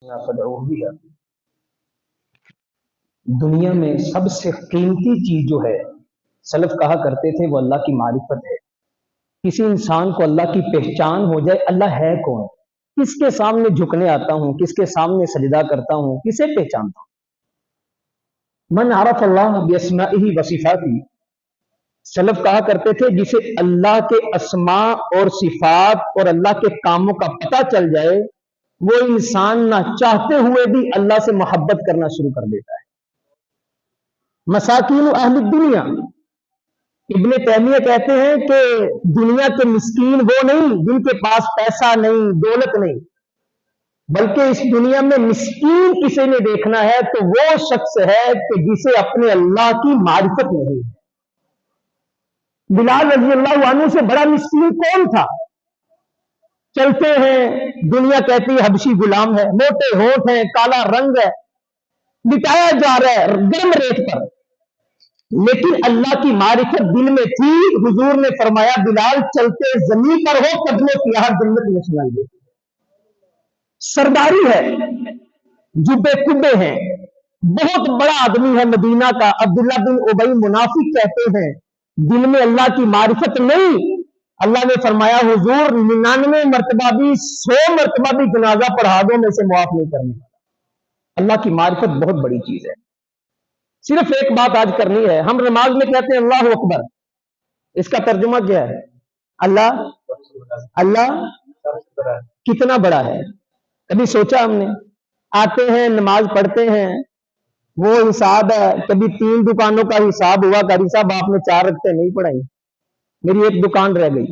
فدعوه بها۔ دنیا میں سب سے قیمتی چیز جو ہے، سلف کہا کرتے تھے، وہ اللہ کی معرفت ہے۔ کسی انسان کو اللہ کی پہچان ہو جائے، اللہ ہے کون، کس کے سامنے جھکنے آتا ہوں، کس کے سامنے سجدہ کرتا ہوں، کسے پہچانتا ہوں۔ من عرف اللہ باسمائہ وصفاتہ، سلف کہا کرتے تھے جسے اللہ کے اسماء اور صفات اور اللہ کے کاموں کا پتہ چل جائے، وہ انسان نہ چاہتے ہوئے بھی اللہ سے محبت کرنا شروع کر دیتا ہے۔ مساکین اہل الدنیا، ابن تیمیہ کہتے ہیں کہ دنیا کے مسکین وہ نہیں جن کے پاس پیسہ نہیں، دولت نہیں، بلکہ اس دنیا میں مسکین کسی نے دیکھنا ہے تو وہ شخص ہے کہ جسے اپنے اللہ کی معرفت نہیں ہے۔ بلال رضی اللہ عنہ سے بڑا مسکین کون تھا؟ چلتے ہیں، دنیا کہتی ہے حبشی غلام ہے، موٹے ہونٹ ہیں، کالا رنگ ہے، بٹایا جا رہا ہے گرم ریت پر، لیکن اللہ کی معرفت دل میں تھی۔ حضور نے فرمایا بلال چلتے زمین پر ہو، قدموں کی آہٹ جنت میں سنائی دیتی۔ سرداری ہے، جبے کبے ہیں، بہت بڑا آدمی ہے مدینہ کا۔ عبداللہ بن ابی منافق کہتے ہیں دل میں اللہ کی معرفت نہیں۔ اللہ نے فرمایا حضور 99 مرتبہ بھی 100 مرتبہ بھی جنازہ پڑھا دو، میں سے معاف نہیں کرنے والا۔ اللہ کی معرفت بہت بڑی چیز ہے۔ صرف ایک بات آج کرنی ہے، ہم نماز میں کہتے ہیں اللہ اکبر، اس کا ترجمہ کیا ہے؟ اللہ کتنا بڑا ہے؟ کبھی سوچا ہم نے؟ آتے ہیں نماز پڑھتے ہیں، وہ حساب ہے، کبھی 3 دکانوں کا حساب ہوا، قاری صاحب آپ نے 4 رکعتیں نہیں پڑھائی، میری ایک دکان رہ گئی،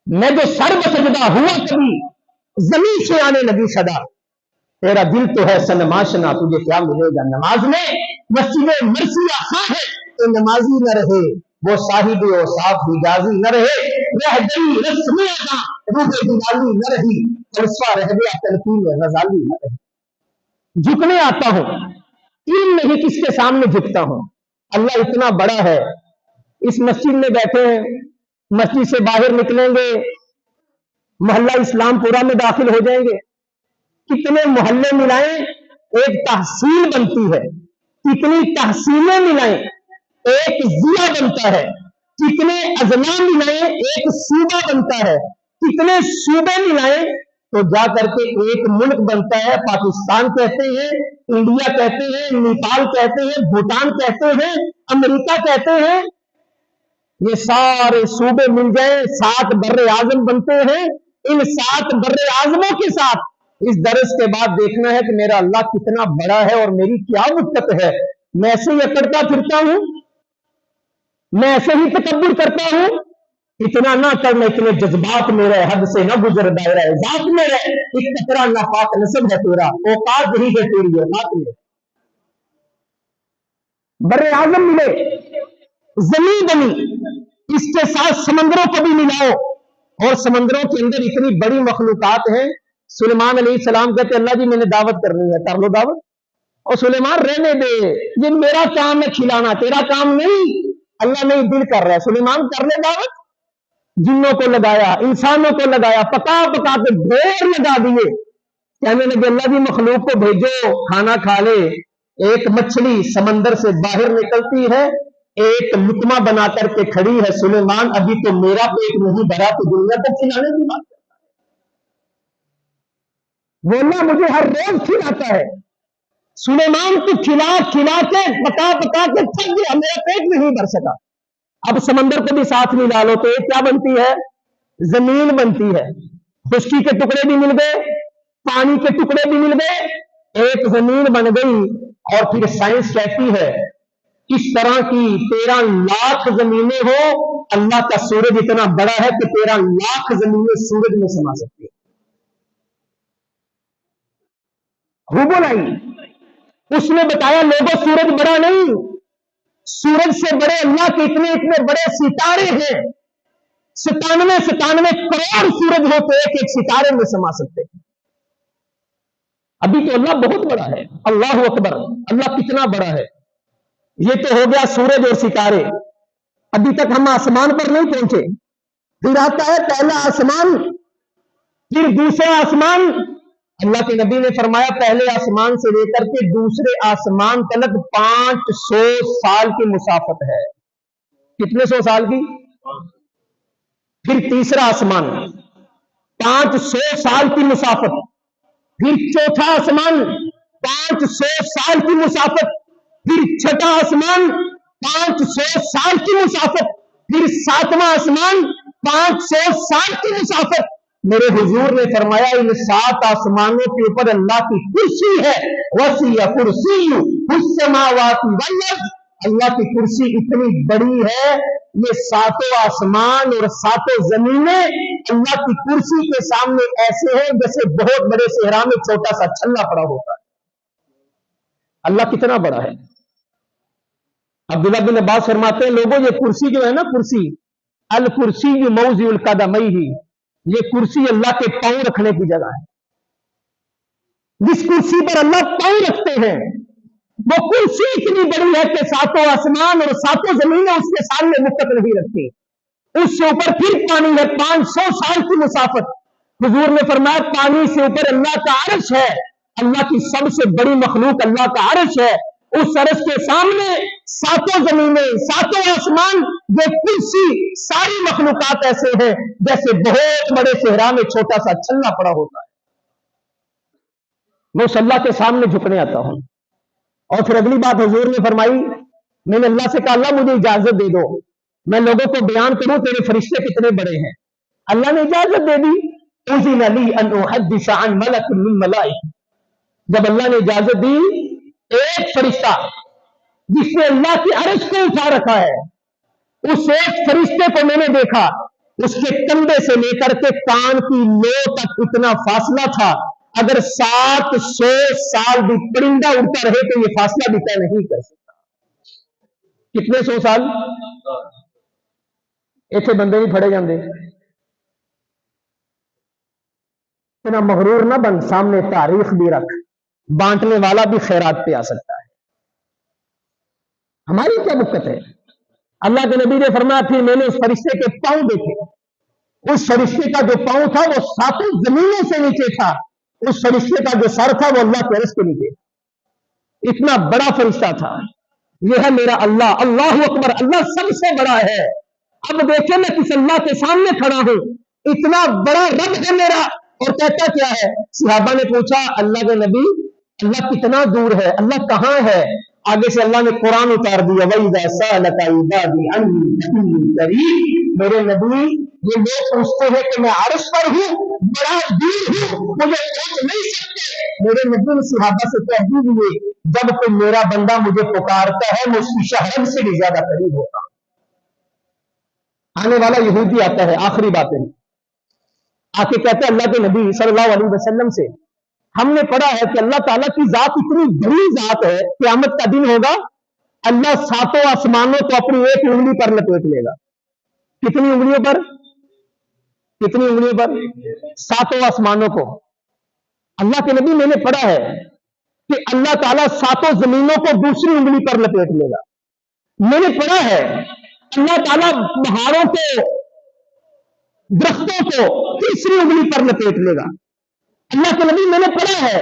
میں جو سر بسجدہ ہوا کبھی زمین سے آنے لگی صدا، تیرا دل تو ہے سنماشنا، تجھے کیا ملے گا نماز میں؟ مسجد مرثیہ خواہ ہے تو نمازی نہ رہے، وہ صاحب اوصاف حجازی نہ رہے، رہ گئی رسم ادا روح بلالی نہ رہی، فلسفہ رہ گیا تلقین غزالی نہ رہی۔ جھکنے آتا ہوں، علم نہیں کس کے سامنے جھکتا ہوں۔ اللہ اتنا بڑا ہے۔ اس مسجد میں بیٹھے ہیں، مسجد سے باہر نکلیں گے محلہ اسلام پورا میں داخل ہو جائیں گے، کتنے محلے ملائیں ایک تحصیل بنتی ہے، کتنی تحصیلیں ملائیں ایک ضلع بنتا ہے، کتنے اضلاع ملائیں ایک صوبہ بنتا ہے، کتنے صوبے ملائیں تو جا کر کے ایک ملک بنتا ہے۔ پاکستان کہتے ہیں، انڈیا کہتے ہیں، نیپال کہتے ہیں، بھوٹان کہتے ہیں، امریکہ کہتے ہیں۔ یہ سارے صوبے مل جائیں 7 بر اعظم بنتے ہیں۔ ان 7 بر اعظموں کے ساتھ اس درس کے بعد دیکھنا ہے کہ میرا اللہ کتنا بڑا ہے اور میری کیا وسعت ہے۔ میں ایسے ہی اکڑتا پھرتا ہوں، میں ایسے ہی تکبر کرتا ہوں، اتنا نہ کرنا، اتنے جذبات میں رہے، حد سے نہ گزر دائرہ ذات میں رہے، ایک قطرہ ناپاک نسب ہے تیرا، اوقات نہیں ہے تیری اوقات میں۔ بر اعظم ملے، زمین بنی، اس کے ساتھ سمندروں کو بھی ملاؤ، اور سمندروں کے اندر اتنی بڑی مخلوقات ہیں۔ سلیمان علیہ السلام کہتے اللہ جی میں نے دعوت کرنی ہے، کر لو دعوت۔ اور سلیمان رہنے دے، یہ میرا کام ہے کھلانا، تیرا کام نہیں۔ اللہ نہیں دل کر رہا ہے، سلیمان کر لے دعوت۔ جنوں کو لگایا، انسانوں کو لگایا، پکا پکا کے ڈھیر لگا دیے، کہنے لگے اللہ جی مخلوق کو بھیجو کھانا کھا لے۔ ایک مچھلی سمندر سے باہر نکلتی ہے، ایک لقمہ بنا کر کے کھڑی ہے، سلیمان ابھی تو میرا پیٹ نہیں بھرا تو دنیا کو کھلانے کی بات کرتا ہے۔ وہ اللہ مجھے ہر روز کھلاتا ہے۔ سلیمان کو کھلا کھلا کے پکا پکا کے تھک گیا، میرا پیٹ نہیں بھر سکا۔ اب سمندر کو بھی ساتھ ملا لو تو ایک کیا بنتی ہے؟ زمین بنتی ہے۔ خشکی کے ٹکڑے بھی مل گئے، پانی کے ٹکڑے بھی مل گئے، ایک زمین بن گئی۔ اور پھر سائنس کہتی ہے اس طرح کی 13 لاکھ زمینیں ہو، اللہ کا سورج اتنا بڑا ہے کہ 13 لاکھ زمینیں سورج میں سما سکتی ہے۔ روبو لائی، اس نے بتایا لوگوں سورج بڑا نہیں، سورج سے بڑے اللہ کے اتنے اتنے بڑے ستارے ہیں، 97 کروڑ سورج ہو تو ایک ایک ستارے میں سما سکتے ہیں۔ ابھی تو اللہ بہت بڑا ہے، اللہ اکبر، اللہ کتنا بڑا ہے۔ یہ تو ہو گیا سورج اور ستارے، ابھی تک ہم آسمان پر نہیں پہنچے۔ پھر آتا ہے پہلا آسمان، پھر دوسرا آسمان، اللہ के नबी ने फरमाया पहले आसमान से लेकर के दूसरे आसमान तक 500 साल की मुसाफत है। कितने 100 साल की? फिर तीसरा आसमान 500 साल की मुसाफत, फिर चौथा आसमान 500 साल की मुसाफत, फिर छठा आसमान 500 साल की मुसाफत, फिर सातवां आसमान 500 साल की मुसाफत। मेरे हुजूर ने फरमाया इन 7 आसमानों के ऊपर अल्लाह की कुर्सी है। वसीय कुर्सी उस्समावाति वल अर्द, अल्लाह की कुर्सी इतनी बड़ी है, ये 7 आसमान और 7 जमीनें अल्लाह की कुर्सी के सामने ऐसे हैं जैसे बहुत बड़े सेहरा में छोटा सा छल्ला पड़ा होता है। अल्लाह कितना बड़ा है। अब्दुल्लाह बिन अब्बास फरमाते हैं लोगों ये कुर्सी जो है ना, कुर्सी अल कुर्सी मौज़िउल कदमैहि, ये कुर्सी अल्लाह के पांव रखने की जगह है। जिस कुर्सी पर अल्लाह पांव रखते हैं वो कुर्सी इतनी बड़ी है कि 7 आसमान और 7 जमीनें उसके सामने मुक्कत नहीं रखती। उससे ऊपर फिर पानी है, 500 साल की मुसाफत। हुजूर ने फरमाया पानी से ऊपर अल्लाह का अर्श है, अल्लाह की सबसे बड़ी मखलूक अल्लाह का अर्श है। उस अर्श के सामने 7 जमीनें, 7 आसमान, ये कुर्सी, सारी मखलूकात ऐसे हैं जैसे बहुत बड़े सेहरा में छोटा सा छल्ला पड़ा होता है। मैं उस अल्लाह के सामने झुकने आता हूं। और फिर अगली बात हुजूर ने फरमाई, मैंने अल्लाह से कहा अल्लाह मुझे इजाजत दे दो, मैं लोगों को बयान करूं तेरे फरिश्ते कितने बड़े हैं। अल्लाह ने इजाजत दे दी। उज़िन ली अन उहद्दिस अन मलकिन मिन मलाइक, जब अल्लाह ने इजाजत दी, एक फरिश्ता जिसने अल्लाह की अर्श को उठा रखा है, उस एक फरिश्ते को मैंने देखा, उसके कंधे से लेकर के कान की लो तक इतना फासला था, अगर 700 साल भी परिंदा उड़ता रहे तो ये फासला भी तय नहीं कर सकता। कितने 100 साल? इतने बंदे नहीं फड़े जाते। इतना मगरूर ना बन, सामने तारीख भी रख, बांटने वाला भी खैरात पे आ सकता है। हमारी क्या दिक्कत है? अल्लाह के नबी ने फरमाया फिर मैंने उस फरिश्ते के पांव देखे। उस फरिश्ते का जो पांव था वो 7 जमीनों से नीचे था, उस फरिश्ते का जो सर था वो अल्लाह के अर्श के नीचे। इतना बड़ा फरिश्ता था। यह है मेरा अल्लाह, अल्लाह अकबर, अल्लाह सबसे बड़ा है। अब देखे मैं किस अल्लाह के सामने खड़ा हूं, इतना बड़ा रब है मेरा, और कहता क्या है? सहाबा ने पूछा अल्लाह के नबी अल्लाह कितना दूर है, अल्लाह कहां है? आगे से अल्लाह ने कुरान उतार दिया, वइज़ा सअलका इबादी अन्नी फइन्नी करीब। मेरे नबी ये लोग पूछते हैं कि मैं अर्श पर हूं, बड़ा दूर हूं, मुझे पहुंच नहीं सकते। मेरे नबी ने सहाबा से कह दीजिए जब कोई मेरा बंदा मुझे पुकारता है मैं उसकी शहरत से भी ज्यादा करीब होता हूं। आने वाला यहूदी आता है, आखिरी बात है, आके कहते हैं अल्लाह के नबी सल्लल्लाहु अलैहि वसल्लम से हमने पढ़ा है कि अल्लाह ताला की जात इतनी बड़ी जात है, क़यामत का दिन होगा अल्लाह 7 आसमानों को अपनी एक उंगली पर लपेट लेगा। कितनी उंगलियों पर? कितनी उंगलियों पर? 7 आसमानों को। अल्लाह के नबी मैंने पढ़ा है कि अल्लाह ताला 7 जमीनों को दूसरी उंगली पर लपेट लेगा। मैंने पढ़ा है अल्लाह ताला पहाड़ों को, दरख्तों को तीसरी उंगली पर लपेट लेगा। अल्लाह के नबी मैंने पढ़ा है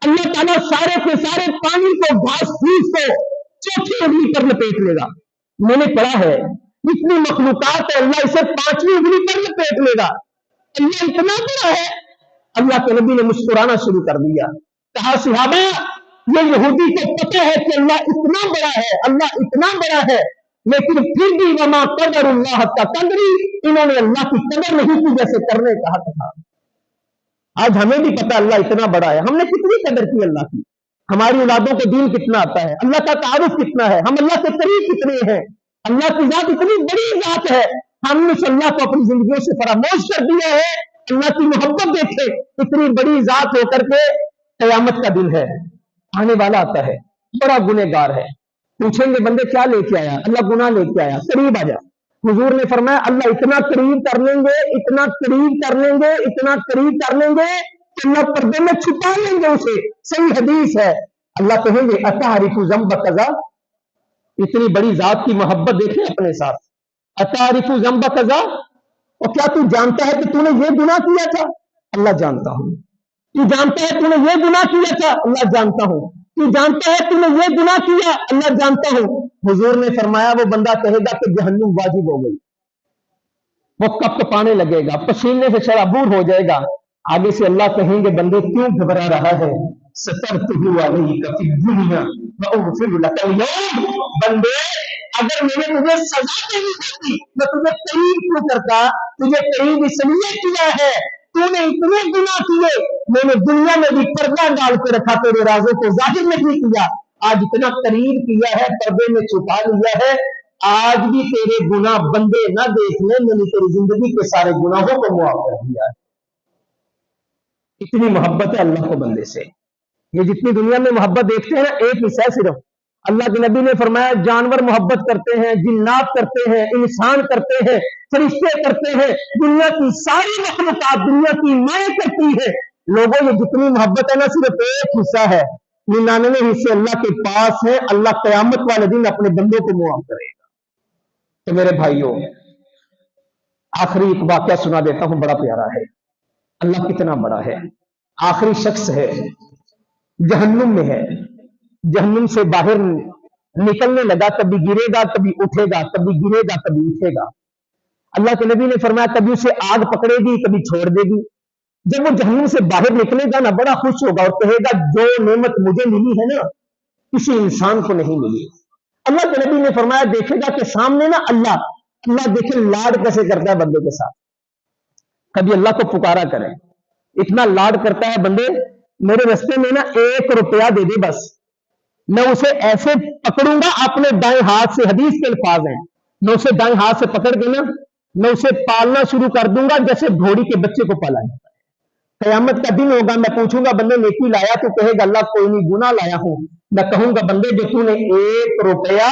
अल्लाह ताला सारे के सारे पानी को, घास फूस को चौथी उंगली पर लपेट लेगा। मैंने पढ़ा है इतनी मखलूकात है, अल्लाह इसे 5वीं उंगली पर लपेट लेगा। अल्लाह इतना बड़ा है। अल्लाह के नबी ने मुस्कुराना शुरू कर दिया, कहा सहाबा ये यहूदी को पता है कि अल्लाह इतना बड़ा है, अल्लाह इतना बड़ा है, लेकिन फिर भी वमा क़दरुल्लाह का कदरी, इन्होंने अल्लाह की कदर नहीं की जैसे करने का हक था। आज हमें भी पता अल्लाह इतना बड़ा है, हमने कितनी कदर की अल्लाह की। हमारी औलादों को दीन कितना आता है, अल्लाह का तारुफ कितना है, हम अल्लाह के करीब कितने हैं। अल्लाह की जात इतनी बड़ी जात है, हमने उस अल्लाह को अपनी जिंदगी से फरामोश कर दिया है। अल्लाह की मोहब्बत देखे, इतनी बड़ी जात होकर के क़यामत का दिन है, आने वाला आता है, बड़ा गुनहगार है। पूछेंगे बंदे क्या लेके आया? अल्लाह गुनाह लेके आया, करीब आ जा। हुजूर ने फरमाया अल्लाह इतना करीब कर लेंगे, इतना करीब कर लेंगे, इतना करीब कर लेंगे कि अल्लाह पर्दे में छुपा लेंगे उसे। सही हदीस है। अल्लाह कहेंगे अतारिफु ज़ंब कज़ा, इतनी बड़ी जात की मोहब्बत देखे अपने साथ, अतारिफु ज़ंब कज़ा, और क्या तू जानता है कि तूने ये गुनाह किया था? अल्लाह जानता हूं। तू जानता है तूने ये गुनाह किया था, अल्लाह जानता हूं। तू जानता है तूने ये गुनाह किया, अल्लाह जानता हूं। हुजूर ने फरमाया वो बंदा कहेगा कि जहन्नुम वाजिब हो गई, वो कप पाने लगेगा, पसीने से शराबूर हो जाएगा। आगे से अल्लाह कहेंगे बंदे क्यों घबरा रहा है, सतरतुहु अलैका फी दुनिया व उग़फिरु लका अल-यौम। बंदे अगर मैंने तुझे सजा नहीं दी मैं तुझे करीब क्यों करता, तुझे करीब इसलिए किया है तूने इतने गुनाह किए, मैंने दुनिया में भी पर्दा डाल के रखा, तेरे राजों को जाहिर नहीं किया। आज इतना करीब किया है, पर्दे में छुपा लिया है, आज भी तेरे गुनाह बंदे ना देख ले, मैंने तेरी जिंदगी के सारे गुनाहों को मुआफ कर दिया है। इतनी मोहब्बत है अल्लाह को बंदे से। ये जितनी दुनिया में मोहब्बत देखते हैं ना, एक हिस्सा है सिर्फ। अल्लाह के नबी ने फरमाया जानवर मोहब्बत करते हैं, जिन्नात करते हैं, इंसान करते हैं, फरिश्ते करते हैं, दुनिया की सारी मखलूकात दुनिया की माए करती है। लोगों ये जितनी मोहब्बत है ना, सिर्फ एक हिस्सा है, 99 हिस्से अल्लाह के पास है। अल्लाह कयामत वाले दिन अपने बंदों को मुआफ करेगा। तो मेरे भाइयों, आखिरी एक वाक्या सुना देता हूं, बड़ा प्यारा है। अल्लाह कितना बड़ा है। आखिरी शख्स है, जहन्नुम में है, जहन्नुम से बाहर निकलने लगा, कभी गिरेगा कभी उठेगा, कभी गिरेगा कभी उठेगा। अल्लाह के नबी ने फरमाया कभी उसे आग पकड़ेगी कभी छोड़ देगी। जब वो जहन्नुम से बाहर निकलेगा ना, बड़ा खुश होगा और कहेगा जो नेमत मुझे मिली है ना, किसी इंसान को नहीं मिली। अल्लाह के नबी ने फरमाया देखेगा कि सामने ना अल्लाह देखे लाड कैसे करता है बंदे के साथ। कभी अल्लाह को पुकारा करें, इतना लाड करता है बंदे, मेरे रास्ते में ना 1 रुपया दे दे बस, मैं उसे ऐसे पकड़ूंगा अपने दाएं हाथ से, हदीस के अल्फाज हैं, मैं उसे दाएं हाथ से पकड़ के ना मैं उसे पालना शुरू कर दूंगा जैसे घोड़ी के बच्चे को पाला जाता है। कयामत का दिन होगा, मैं पूछूंगा बंदे नेकी लाया, तो कहेगा अल्लाह कोई नहीं, गुनाह लाया हूं। मैं कहूंगा बंदे जो तूने 1 रुपया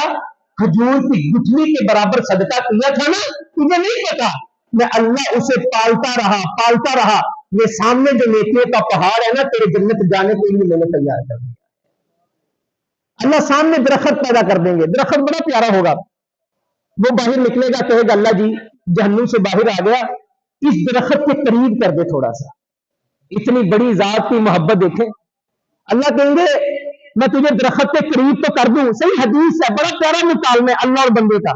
खजूर की गुठली के बराबर सदका किया था ना, तुझे नहीं पता, मैं अल्लाह उसे पालता रहा। ये सामने जो नेकियों का पहाड़ है ना, तेरे जन्नत जाने के लिए मैंने तैयार कर दिया। अल्लाह सामने दरख्त पैदा कर देंगे, दरख्त बड़ा प्यारा होगा, वो बाहर निकलेगा, कहेगा अल्लाह जी जहन्नुम से बाहर आ गया, इस दरख्त के करीब कर दे थोड़ा सा। इतनी बड़ी जात की मोहब्बत देखें। अल्लाह कहेंगे मैं तुझे दरख्त के करीब तो कर दूं, सही हदीस है, बड़ा प्यारा मुकालमा है अल्लाह और बंदे का।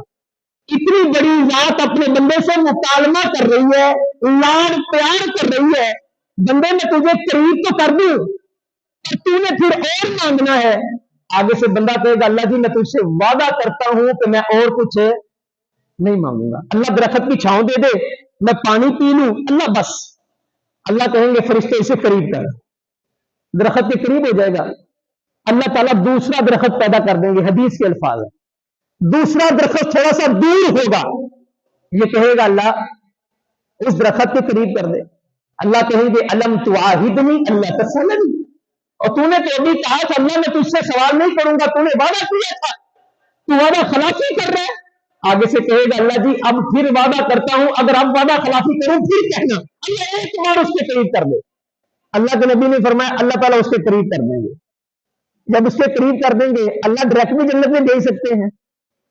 इतनी बड़ी जात अपने बंदे से मुकालमा कर रही है, लाड प्यार कर रही है, बंदे मैं तुझे करीब तो कर दूं, पर तूने फिर और मांगना है। आगे से बंदा कहेगा अल्लाह जी मैं तुझसे वादा करता हूं कि मैं और कुछ नहीं मांगूंगा। अल्लाह दरख्त की छांव दे दे, मैं पानी पी लूं, अल्लाह बस। अल्लाह कहेंगे फरिश्ते इसे करीब कर, दरख्त के करीब हो जाएगा। अल्लाह ताला दूसरा दरख्त पैदा कर देंगे, हदीस के अल्फाज है, दूसरा दरख्त थोड़ा सा दूर होगा, ये कहेगा अल्लाह उस दरख्त के करीब कर दे। अल्लाह कहेंगे अलम तुआहिदनी अल्लाह तसअलनी, और तूने तो अभी कहा था अल्लाह मैं तुझसे सवाल नहीं करूंगा, तूने वादा किया था, तू वादा खिलाफी कर रहा है। आगे से कहेगा अल्लाह जी अब फिर वादा करता हूं, अगर अब वादा खिलाफी करूं फिर कहना। अल्लाह एक बार उसके करीब कर दे। अल्लाह के नबी ने फरमाया अल्लाह ताला उसके करीब कर देंगे। जब उसके करीब कर देंगे, अल्लाह डायरेक्ट भी जन्नत में दे सकते हैं,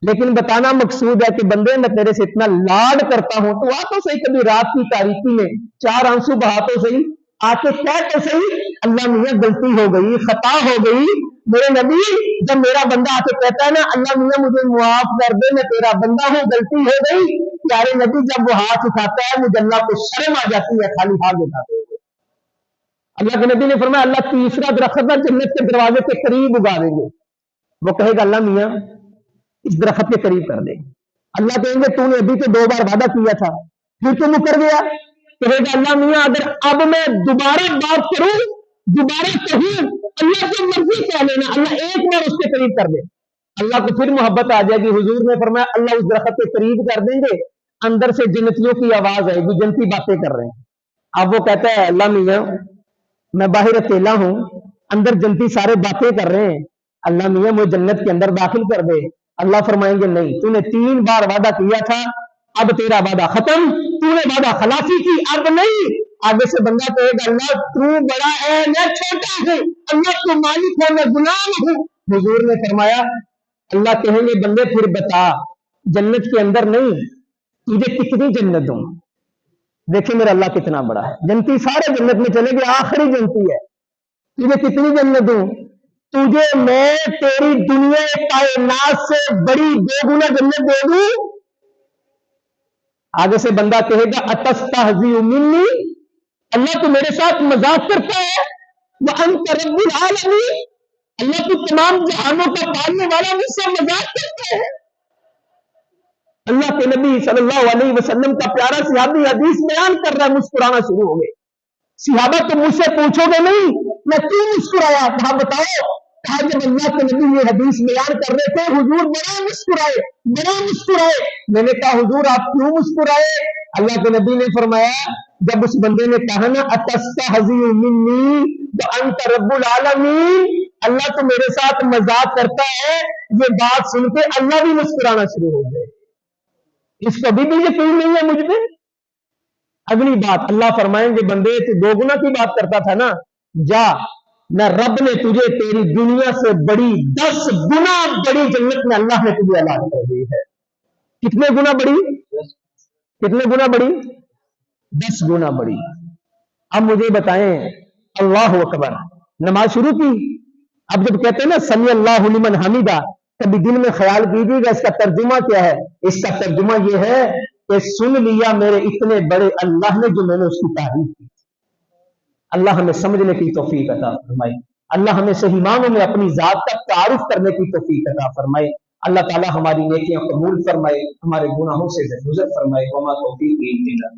लेकिन बताना मकसूद है कि बंदे मैं तेरे से इतना लाड करता हूं, तो आ तो सही कभी रात की तारीकी में 4 आंसू बहा तो सही, आके क्या तो सही अल्लाह मियां गलती हो गई, खता हो गई। मेरे नबी जब मेरा बंदा आके कहता है ना अल्लाह मियां मुझे मुआफ कर दे, मैं तेरा बंदा हूं, गलती हो गई, प्यारे नबी जब वो हाथ उठाता है मुझे अल्लाह को शर्म आ जाती है, खाली हाथ उठाते हुए। अल्लाह के नबी ने फरमाया अल्लाह तीसरा दरख्त जन्नत के दरवाजे के करीब उगा देंगे। वो कहेगा अल्लाह मियां इस दरख्त के करीब कर दे। अल्लाह कहेंगे तूने अभी तो 2 बार वादा किया था, फिर तो मुकर गया। कहेगा अल्लाह मियां अगर अब मैं दोबारा बात करूं, दोबारा कहूं, अल्लाह की मर्जी कह लेना, अल्लाह एक बार उसके करीब कर दे। अल्लाह को फिर मोहब्बत आ जाएगी। हुजूर ने फरमाया अल्लाह उस दरख्त के करीब कर देंगे, अंदर से जन्नतियों की आवाज आएगी, जन्नती बातें कर रहे हैं। अब वो कहता है अल्लाह मियां मैं बाहर अकेला हूं, अंदर जन्नती सारे बातें कर रहे हैं, अल्लाह मियां मुझे जन्नत के अंदर दाखिल कर दे। अल्लाह फरमाएंगे नहीं, तूने 3 बार वादा किया था, अब तेरा वादा खत्म, तूने वादा खिलाफी की, अब नहीं। आगे से बंदा कहेगा अल्लाह तू बड़ा है मैं छोटा हूं, अल्लाह तू मालिक है मैं गुलाम हूं। हुजूर ने फरमाया अल्लाह कहेंगे बंदे फिर बता जन्नत के अंदर नहीं, तुझे कितनी जन्नत दूं, دیکھیں میرا اللہ کتنا بڑا ہے. جنتی سارے جنت میں چلے گئے, آخری جنتی ہے. تجھے کتنی جنت دوں؟ تجھے میں تیری دنیا کائنات سے بڑی 2 گنا جنت دے دوں. آگے سے بندہ کہے گا اتستہزئ منی, اللہ تو میرے ساتھ مذاق کرتا ہے. وانت رب العالمین, اللہ تو تمام جہانوں کا پالنے والا, مجھ سے مذاق کرتا ہے. اللہ کے نبی صلی اللہ علیہ وسلم کا پیارا صحابی حدیث بیان کر رہا ہے, مسکرانا شروع ہو گئے. صحابہ تم مجھ سے پوچھو گے نہیں میں کیوں مسکرایا؟ کہا بتاؤ. کہا جب اللہ کے نبی یہ حدیث بیان کر رہے تھے حضور بڑا مسکرائے, بڑا مسکرائے. میں نے کہا حضور آپ کیوں مسکرائے؟ اللہ کے نبی نے فرمایا جب اس بندے نے کہا نا اتستہزئ منی وانت رب العالمین, اللہ تو میرے ساتھ مذاق کرتا ہے, یہ بات سن کے اللہ بھی مسکرانا شروع ہو گئے. اس کو بھی یقین نہیں ہے مجھ پہ. اگلی بات اللہ فرمائیں گے بندے تو 2 گنا کی بات کرتا تھا نا, جا میں رب نے تجھے تیری دنیا سے بڑی 10 گنا بڑی جنت میں اللہ نے تجھے اعلان کر دی ہے. کتنے گنا بڑی؟ کتنے گنا بڑی؟ 10 گنا بڑی. اب مجھے بتائیں, اللہ اکبر نماز شروع کی. اب جب کہتے ہیں نا سمی اللہ لمن حمیدہ, کبھی دل میں خیال کیجیے گا اس کا ترجمہ کیا ہے. اس کا ترجمہ یہ ہے کہ سن لیا میرے اتنے بڑے اللہ نے جو میں نے اس کی تعریف کی. اللہ ہمیں سمجھنے کی توفیق عطا فرمائے. اللہ ہمیں صحیح معنوں میں اپنی ذات کا تعارف کرنے کی توفیق عطا فرمائے. اللہ تعالی ہماری نیکیاں قبول فرمائے, ہمارے گناہوں سے درگزر فرمائے. وما توفیقی الا باللہ.